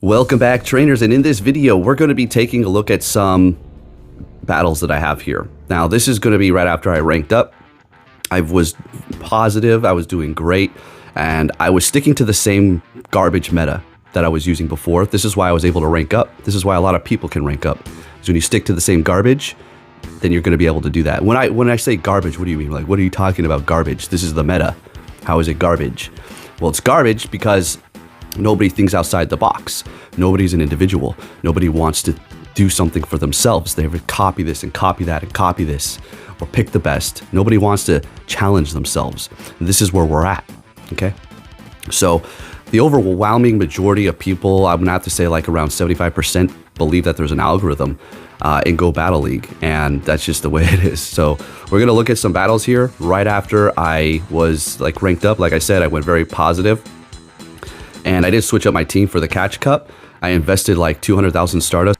Welcome back, trainers, and in this video we're going to be taking a look at some battles that I have here. Now this is going to be right after I ranked up. I was positive, I was doing great, and I was sticking to the same garbage meta that I was using before. This is why I was able to rank up. This is why a lot of people can rank up. So when you stick to the same garbage, then you're going to be able to do that. When I say garbage, what do you mean? Like, what are you talking about garbage? This is the meta. How is it garbage? Well, it's garbage because nobody thinks outside the box. Nobody's an individual. Nobody wants to do something for themselves. They would copy this and copy that and copy this, or pick the best. Nobody wants to challenge themselves. And this is where we're at, okay? So the overwhelming majority of people, I'm gonna have to say like around 75%, believe that there's an algorithm in Go Battle League, and that's just the way it is. So we're gonna look at some battles here right after I was like ranked up. Like I said, I went very positive. And I did switch up my team for the Catch Cup. I invested like 200,000 Stardust.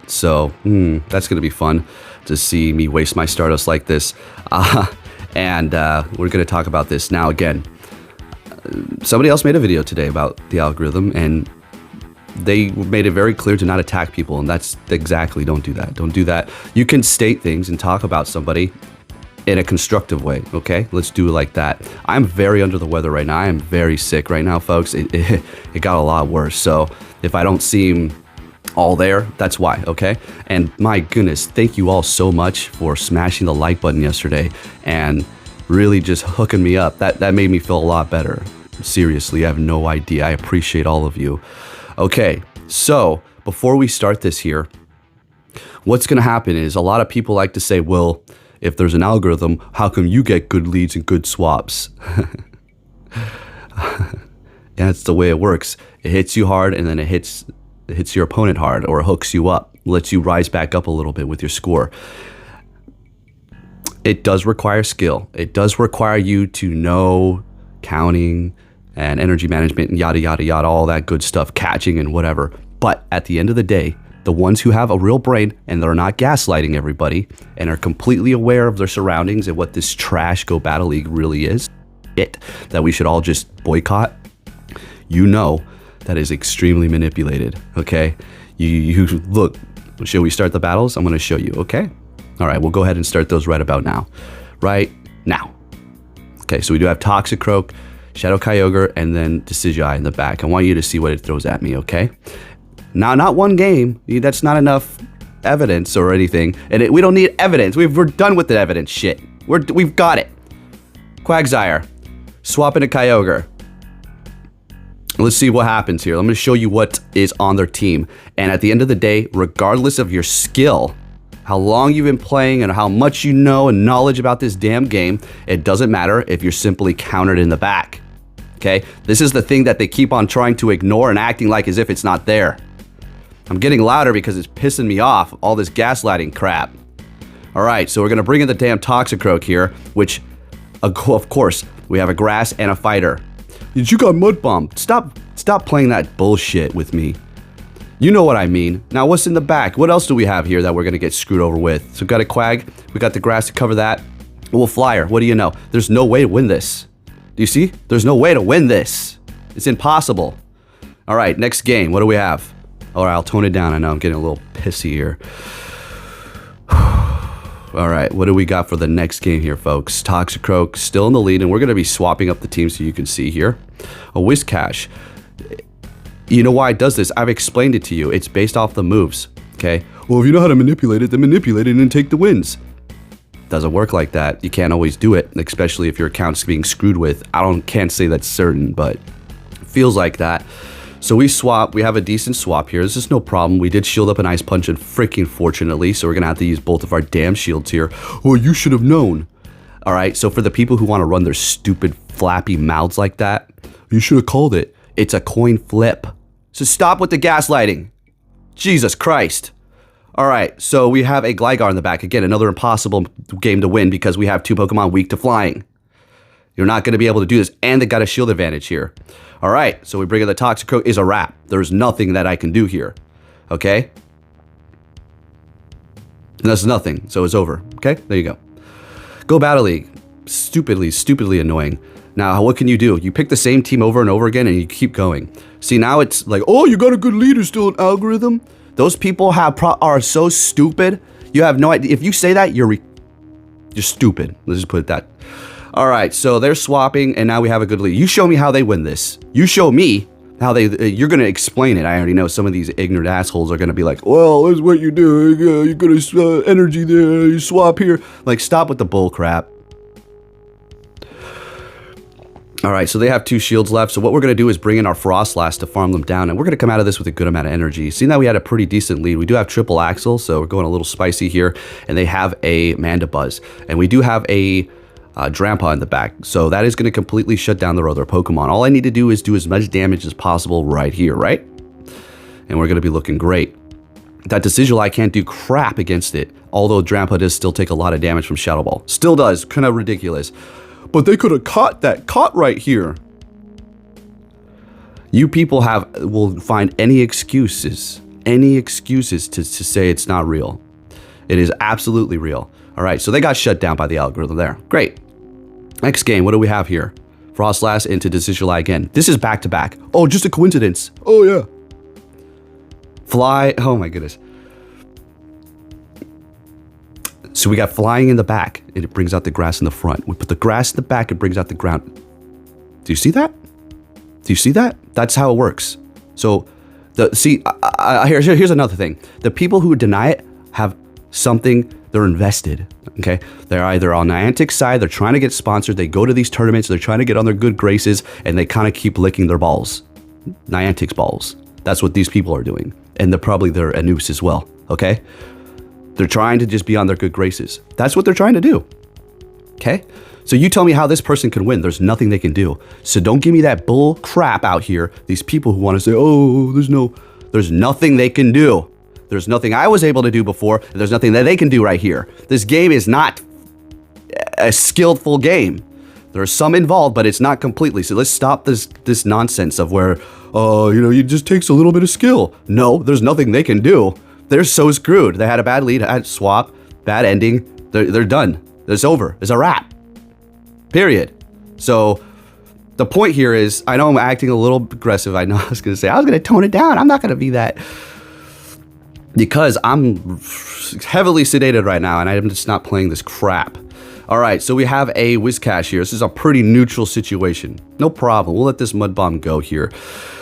So that's going to be fun to see me waste my Stardust like this. And we're going to talk about this. Now again, somebody else made a video today about the algorithm, and they made it very clear to not attack people. And that's exactly, don't do that. Don't do that. You can state things and talk about somebody in a constructive way, okay? Let's do it like that. I'm very under the weather right now. I am very sick right now, folks. It got a lot worse. So if I don't seem all there, that's why, okay? And my goodness, thank you all so much for smashing the like button yesterday and really just hooking me up. That made me feel a lot better. Seriously, I have no idea. I appreciate all of you. Okay, so before we start this here, what's gonna happen is a lot of people like to say, well, if there's an algorithm, how come you get good leads and good swaps? That's the way it works. It hits you hard, and then it hits your opponent hard, or it hooks you up, lets you rise back up a little bit with your score. It does require skill. It does require you to know counting and energy management and yada, yada, yada, all that good stuff, catching and whatever. But at the end of the day, the ones who have a real brain and they're not gaslighting everybody and are completely aware of their surroundings and what this trash Go Battle League really is, that we should all just boycott, you know that is extremely manipulated, okay? You look, shall we start the battles? I'm gonna show you, okay? All right, we'll go ahead and start those right about now. Right now. Okay, so we do have Toxicroak, Shadow Kyogre, and then Decidueye in the back. I want you to see what it throws at me, okay? Now, not one game. That's not enough evidence or anything. And we don't need evidence. We're done with the evidence shit. We've got it. Quagsire. Swap into Kyogre. Let's see what happens here. I'm going to show you what is on their team. And at the end of the day, regardless of your skill, how long you've been playing and how much you know and knowledge about this damn game, it doesn't matter if you're simply countered in the back. Okay? This is the thing that they keep on trying to ignore and acting like as if it's not there. I'm getting louder because it's pissing me off, all this gaslighting crap. All right, so we're going to bring in the damn Toxicroak here, which, of course, we have a grass and a fighter. You got Mud Bomb. Stop playing that bullshit with me. You know what I mean. Now, what's in the back? What else do we have here that we're going to get screwed over with? So we've got a Quag. We got the grass to cover that. We'll Flyer. What do you know? There's no way to win this. Do you see? There's no way to win this. It's impossible. All right, next game. What do we have? All right, I'll tone it down. I know I'm getting a little pissy here. All right, what do we got for the next game here, folks? Toxicroak still in the lead, and we're going to be swapping up the team so you can see here. A Whiscash. You know why it does this? I've explained it to you. It's based off the moves, okay? Well, if you know how to manipulate it, then manipulate it and take the wins. Doesn't work like that. You can't always do it, especially if your account's being screwed with. Can't say that's certain, but it feels like that. So we swap. We have a decent swap here. This is no problem. We did shield up an Ice Punch, and freaking fortunately, so we're going to have to use both of our damn shields here. Oh, you should have known. All right, so for the people who want to run their stupid flappy mouths like that, you should have called it. It's a coin flip. So stop with the gaslighting. Jesus Christ. All right, so we have a Gligar in the back. Again, another impossible game to win because we have two Pokemon weak to flying. You're not going to be able to do this, and they got a shield advantage here. All right, so we bring in the Toxicroak. Is a wrap. There's nothing that I can do here. Okay? And that's nothing, so it's over. Okay? There you go. Go Battle League. Stupidly annoying. Now, what can you do? You pick the same team over and over again and you keep going. See, now it's like, oh, you got a good leader, still an algorithm. Those people are so stupid. You have no idea. If you say that, you're stupid. Let's just put it that. All right, so they're swapping and now we have a good lead. You show me how they win this. You show me how you're going to explain it. I already know some of these ignorant assholes are going to be like, well, this is what you do. You got energy there, you swap here. Like, stop with the bull crap. All right, so they have 2 shields left. So what we're going to do is bring in our Frostlass to farm them down. And we're going to come out of this with a good amount of energy. Seeing that we had a pretty decent lead, we do have triple axle. So we're going a little spicy here. And they have a Mandibuzz. And we do have a Drampa in the back. So that is going to completely shut down their other Pokemon. All I need to do is do as much damage as possible right here, right? And we're going to be looking great. That Decidueye can't do crap against it. Although Drampa does still take a lot of damage from Shadow Ball. Still does. Kind of ridiculous. But they could have caught right here. You people will find any excuses to say it's not real. It is absolutely real. All right, so they got shut down by the algorithm there. Great. Next game, what do we have here? Frostlass into Decidueye again. This is back to back. Oh, just a coincidence. Oh yeah. Fly. Oh my goodness. So we got flying in the back, and it brings out the grass in the front. We put the grass in the back, it brings out the ground. Do you see that? Do you see that? That's how it works. So, here's another thing. The people who deny it have something, they're invested, okay? They're either on Niantic's side, they're trying to get sponsored, they go to these tournaments, they're trying to get on their good graces, and they kind of keep licking their balls. Niantic's balls. That's what these people are doing. And they're probably their Anus as well, okay? They're trying to just be on their good graces. That's what they're trying to do. Okay? So you tell me how this person can win. There's nothing they can do. So don't give me that bull crap out here. These people who want to say, oh, there's nothing they can do. There's nothing I was able to do before. And there's nothing that they can do right here. This game is not a skillful game. There's some involved, but it's not completely. So let's stop this nonsense of where, it just takes a little bit of skill. No, there's nothing they can do. They're so screwed. They had a bad lead, had swap, bad ending. They're done. It's over. It's a wrap. Period. So the point here is, I know I'm acting a little aggressive. I know I was going to say, I was going to tone it down. I'm not going to be that. Because I'm heavily sedated right now, and I'm just not playing this crap. All right, so we have a Whiscash here. This is a pretty neutral situation. No problem. We'll let this Mud Bomb go here.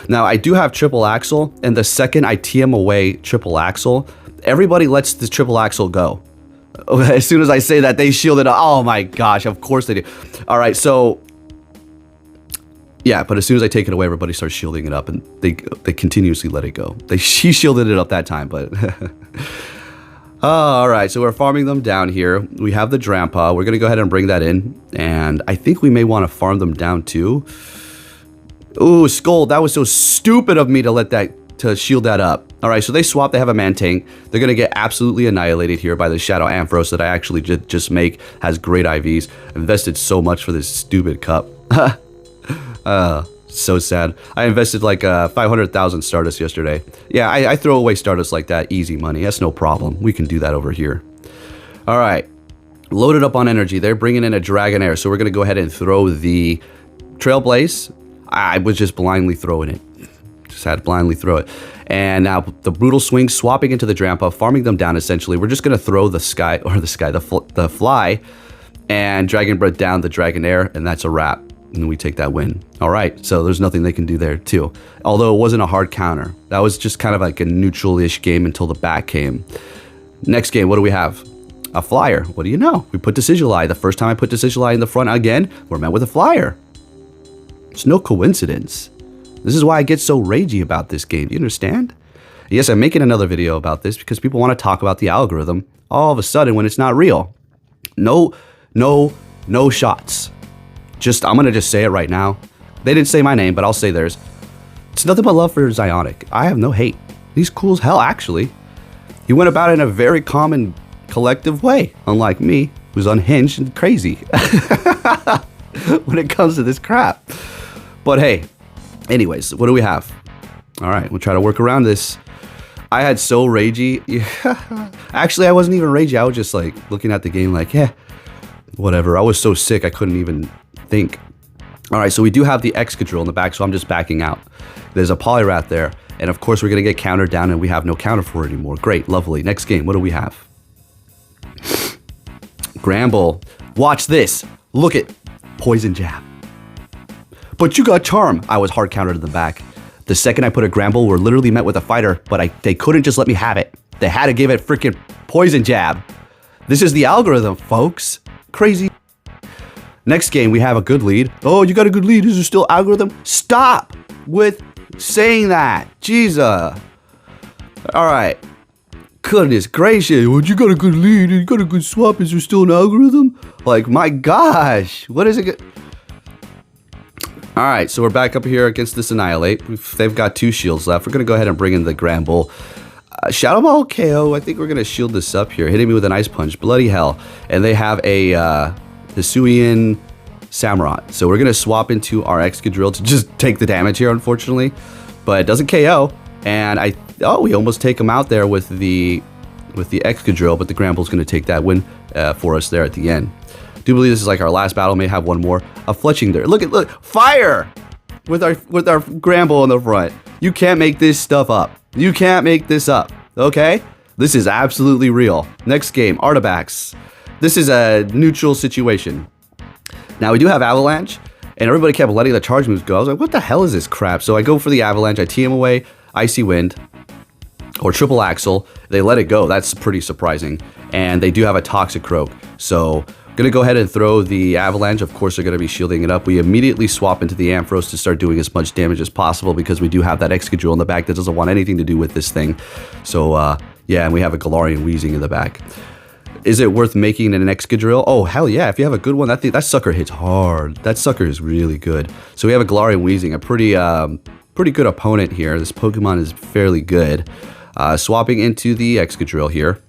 Now, I do have Triple Axle, and the second I TM away Triple Axle, everybody lets the Triple Axle go. As soon as I say that, they shield it up. Oh my gosh, of course they do. All right, so... yeah, but as soon as I take it away, everybody starts shielding it up, and they continuously let it go. She shielded it up that time, but... all right, so we're farming them down here. We have the Drampa. We're going to go ahead and bring that in. And I think we may want to farm them down too. Ooh, Scold. That was so stupid of me to shield that up. All right, so they swap. They have a Mantang. They're going to get absolutely annihilated here by the Shadow Ampharos that I actually just make. Has great IVs. Invested so much for this stupid cup. So sad. I invested like 500,000 Stardust yesterday. Yeah, I throw away Stardust like that. Easy money. That's no problem. We can do that over here. All right. Loaded up on energy. They're bringing in a Dragonair. So we're going to go ahead and throw the Trailblaze. I was just blindly throwing it. Just had to blindly throw it. And now the Brutal Swing swapping into the Drampa, farming them down essentially. We're just going to throw the Fly and Dragon Breath down the Dragonair, and that's a wrap. And we take that win. All right, so there's nothing they can do there too. Although it wasn't a hard counter. That was just kind of like a neutral-ish game until the back came. Next game, what do we have? A Flyer. What do you know? We put Decidueye. The first time I put Decidueye in the front again, we're met with a Flyer. It's no coincidence. This is why I get so ragey about this game. Do you understand? Yes, I'm making another video about this because people want to talk about the algorithm all of a sudden when it's not real. No shots. I'm going to just say it right now. They didn't say my name, but I'll say theirs. It's nothing but love for Zionic. I have no hate. He's cool as hell, actually. He went about it in a very common, collective way, unlike me, who's unhinged and crazy when it comes to this crap. But hey, anyways, what do we have? All right, we'll try to work around this. I had so ragey. Actually, I wasn't even ragey. I was just like looking at the game like, yeah, whatever. I was so sick I couldn't even think. All right, so we do have the Excadrill in the back, so I'm just backing out. There's a Poliwrath there, and of course we're going to get countered down, and we have no counter for it anymore. Great, lovely. Next game, what do we have? Gramble. Watch this. Look at Poison Jab. But you got Charm. I was hard countered in the back. The second I put a Gramble, we're literally met with a fighter, but they couldn't just let me have it. They had to give it freaking Poison Jab. This is the algorithm, folks. Crazy. Next game, we have a good lead. Oh, you got a good lead. Is there still algorithm? Stop with saying that. Jesus. All right. Goodness gracious. Well, you got a good lead. You got a good swap. Is there still an algorithm? Like, my gosh. What is it? All right. So we're back up here against this Annihilate. They've got 2 shields left. We're going to go ahead and bring in the Gramble. Shadow Ball KO. I think we're going to shield this up here. Hitting me with an Ice Punch. Bloody hell. And they have a... Hisuian Samurott. So we're going to swap into our Excadrill to just take the damage here, unfortunately. But it doesn't KO. And we almost take him out there with the Excadrill, but the Gramble's going to take that win for us there at the end. I do believe this is like our last battle. May have one more. A Fletching there. Look, fire! With our Gramble in the front. You can't make this stuff up. You can't make this up. Okay? This is absolutely real. Next game, Artibax. This is a neutral situation. Now, we do have Avalanche, and everybody kept letting the charge moves go. I was like, what the hell is this crap? So I go for the Avalanche. I tee him away, Icy Wind, or Triple Axle. They let it go. That's pretty surprising. And they do have a Toxicroak. So I'm going to go ahead and throw the Avalanche. Of course, they're going to be shielding it up. We immediately swap into the Ampharos to start doing as much damage as possible because we do have that Excadrill in the back that doesn't want anything to do with this thing. So, yeah, and we have a Galarian Weezing in the back. Is it worth making an Excadrill? Oh, hell yeah. If you have a good one, that sucker hits hard. That sucker is really good. So we have a Galarian Weezing, a pretty good opponent here. This Pokemon is fairly good. Swapping into the Excadrill here.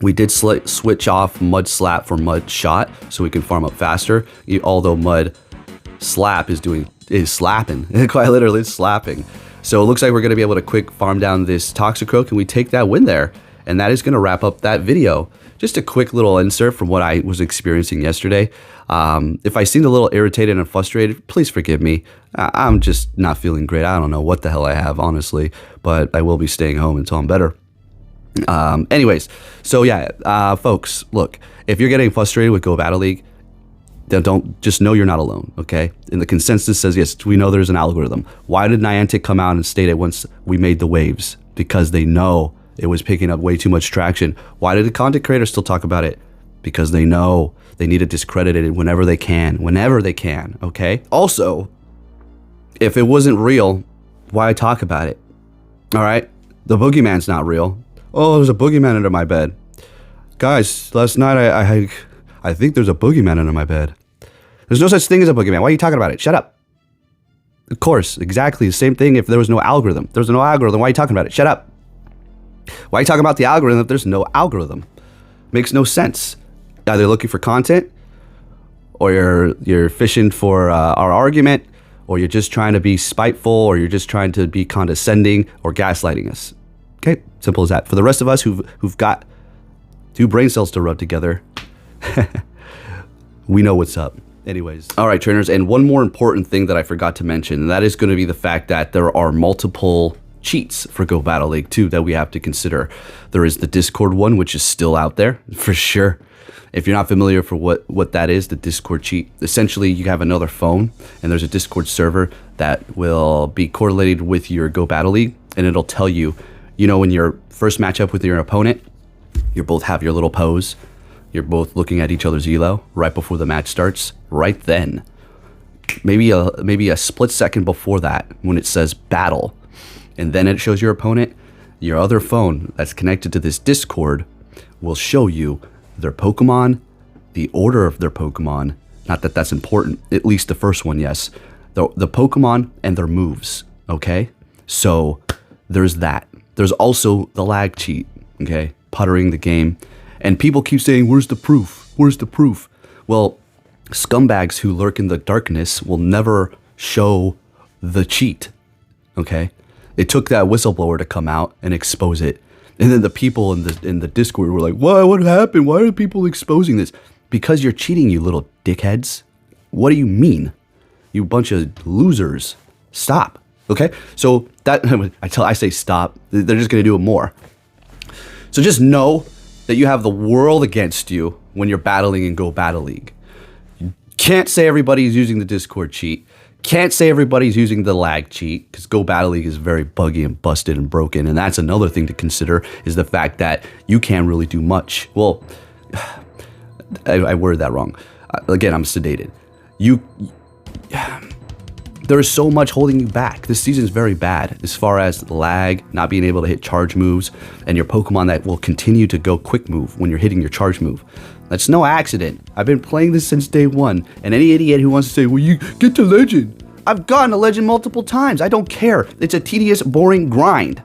We did switch off Mud Slap for Mud Shot so we can farm up faster. Although Mud Slap is slapping. Quite literally, it's slapping. So it looks like we're going to be able to quick farm down this Toxicroak, and we take that win there. And that is going to wrap up that video. Just a quick little insert from what I was experiencing yesterday. If I seemed a little irritated and frustrated, please forgive me. I'm just not feeling great. I don't know what the hell I have, honestly, but I will be staying home until I'm better. Anyways, so yeah, folks, look, if you're getting frustrated with Go Battle League, then don't just know you're not alone, okay? And the consensus says, yes, we know there's an algorithm. Why did Niantic come out and state it once we made the waves? Because they know it was picking up way too much traction. Why did the content creators still talk about it? Because they know they need to discredit it whenever they can, okay? Also, if it wasn't real, why talk about it? All right? The boogeyman's not real. Oh, there's a boogeyman under my bed. Guys, last night I think there's a boogeyman under my bed. There's no such thing as a boogeyman. Why are you talking about it? Shut up. Of course, exactly the same thing if there was no algorithm. There's no algorithm. Why are you talking about it? Shut up. Why are you talking about the algorithm if there's no algorithm? Makes no sense. Either looking for content, or you're fishing for our argument, or you're just trying to be spiteful, or you're just trying to be condescending, or gaslighting us. Okay, simple as that. For the rest of us who've got 2 brain cells to rub together, we know what's up. Anyways. All right, trainers, and one more important thing that I forgot to mention, and that is going to be the fact that there are multiple cheats for Go Battle League too that we have to consider. There is the Discord one, which is still out there for sure. If you're not familiar for what that is, the Discord cheat, essentially you have another phone and there's a Discord server that will be correlated with your Go Battle League, and it'll tell you, when your first matchup with your opponent, you both have your little pose, you're both looking at each other's elo right before the match starts. Right then, maybe a split second before that, when it says battle, and then it shows your opponent, your other phone that's connected to this Discord will show you their Pokemon, the order of their Pokemon. Not that that's important, at least the first one, yes. The Pokemon and their moves, okay? So there's that. There's also the lag cheat, okay? Puttering the game. And people keep saying, where's the proof? Where's the proof? Well, scumbags who lurk in the darkness will never show the cheat, okay? It took that whistleblower to come out and expose it. And then the people in the Discord were like, why? What happened? Why are people exposing this? Because you're cheating, you little dickheads. What do you mean? You bunch of losers. Stop. Okay? So that I say stop, they're just going to do it more. So just know that you have the world against you when you're battling in Go Battle League. You can't say everybody's using the Discord cheat. Can't say everybody's using the lag cheat, because Go Battle League is very buggy and busted and broken. And that's another thing to consider, is the fact that you can't really do much. Well, I worded that wrong. Again, I'm sedated. There is so much holding you back. This season is very bad as far as lag, not being able to hit charge moves, and your Pokemon that will continue to go quick move when you're hitting your charge move. That's no accident. I've been playing this since day one, and any idiot who wants to say, well, you get to Legend. I've gotten to Legend multiple times. I don't care. It's a tedious, boring grind.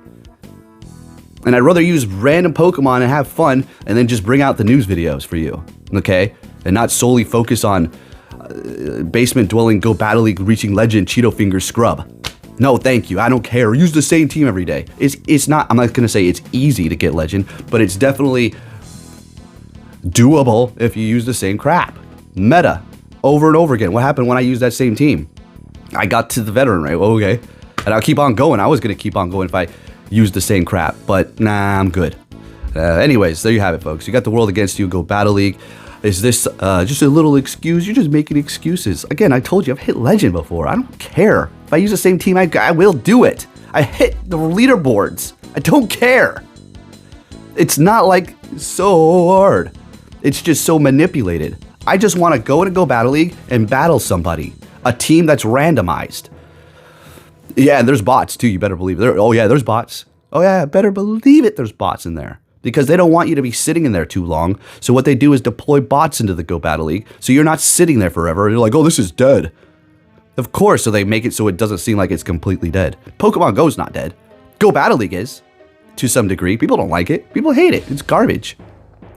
And I'd rather use random Pokemon and have fun and then just bring out the news videos for you, okay? And not solely focus on basement dwelling, Go Battle League, reaching Legend, Cheeto Finger scrub. No, thank you. I don't care. Use the same team every day. It's not, I'm not going to say it's easy to get Legend, but it's definitely doable if you use the same crap. Meta, over and over again. What happened when I used that same team? I got to the veteran, right? Well, okay. And I'll keep on going. I was going to keep on going if I used the same crap, but nah, I'm good. Anyways, there you have it, folks. You got the world against you, Go Battle League. Is this just a little excuse? You're just making excuses. Again, I told you, I've hit Legend before. I don't care. If I use the same team, I will do it. I hit the leaderboards. I don't care. It's not like so hard. It's just so manipulated. I just want to go to Go Battle League and battle somebody. A team that's randomized. Yeah, and there's bots too, you better believe it. Oh yeah, there's bots. Oh yeah, better believe it, there's bots in there. Because they don't want you to be sitting in there too long. So what they do is deploy bots into the Go Battle League. So you're not sitting there forever. You're like, oh, this is dead. Of course, so they make it so it doesn't seem like it's completely dead. Pokemon Go's not dead. Go Battle League is, to some degree. People don't like it. People hate it. It's garbage.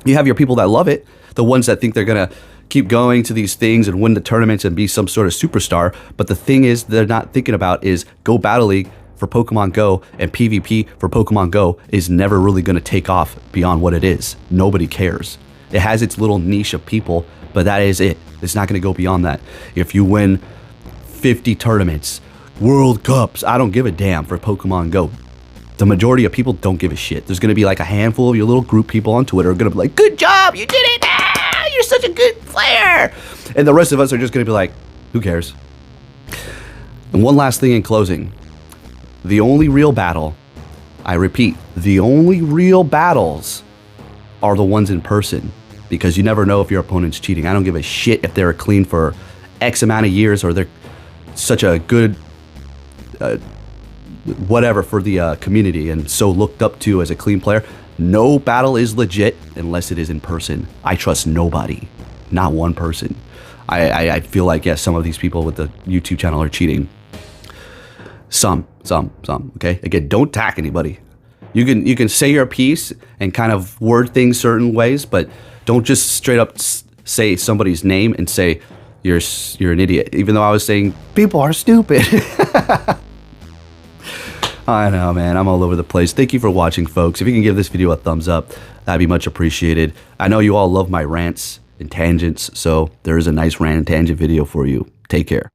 You have your people that love it. The ones that think they're going to keep going to these things and win the tournaments and be some sort of superstar. But the thing is they're not thinking about is Go Battle League for Pokemon Go and PvP for Pokemon Go is never really going to take off beyond what it is. Nobody cares. It has its little niche of people, but that is it. It's not going to go beyond that. If you win 50 tournaments, World Cups, I don't give a damn for Pokemon Go. The majority of people don't give a shit. There's going to be like a handful of your little group people on Twitter are going to be like, good job, you did it. Ah, you're such a good player. And the rest of us are just going to be like, who cares? And one last thing in closing. The only real battle, I repeat, the only real battles are the ones in person, because you never know if your opponent's cheating. I don't give a shit if they're clean for X amount of years or they're such a good whatever for the community and so looked up to as a clean player. No battle is legit unless it is in person. I trust nobody, not one person. I feel like, yes, some of these people with the YouTube channel are cheating. Some, okay? Again, don't attack anybody. You can say your piece and kind of word things certain ways, but don't just straight up say somebody's name and say you're an idiot. Even though I was saying people are stupid. I know, man. I'm all over the place. Thank you for watching, folks. If you can give this video a thumbs up, that'd be much appreciated. I know you all love my rants and tangents, so there is a nice rant and tangent video for you. Take care.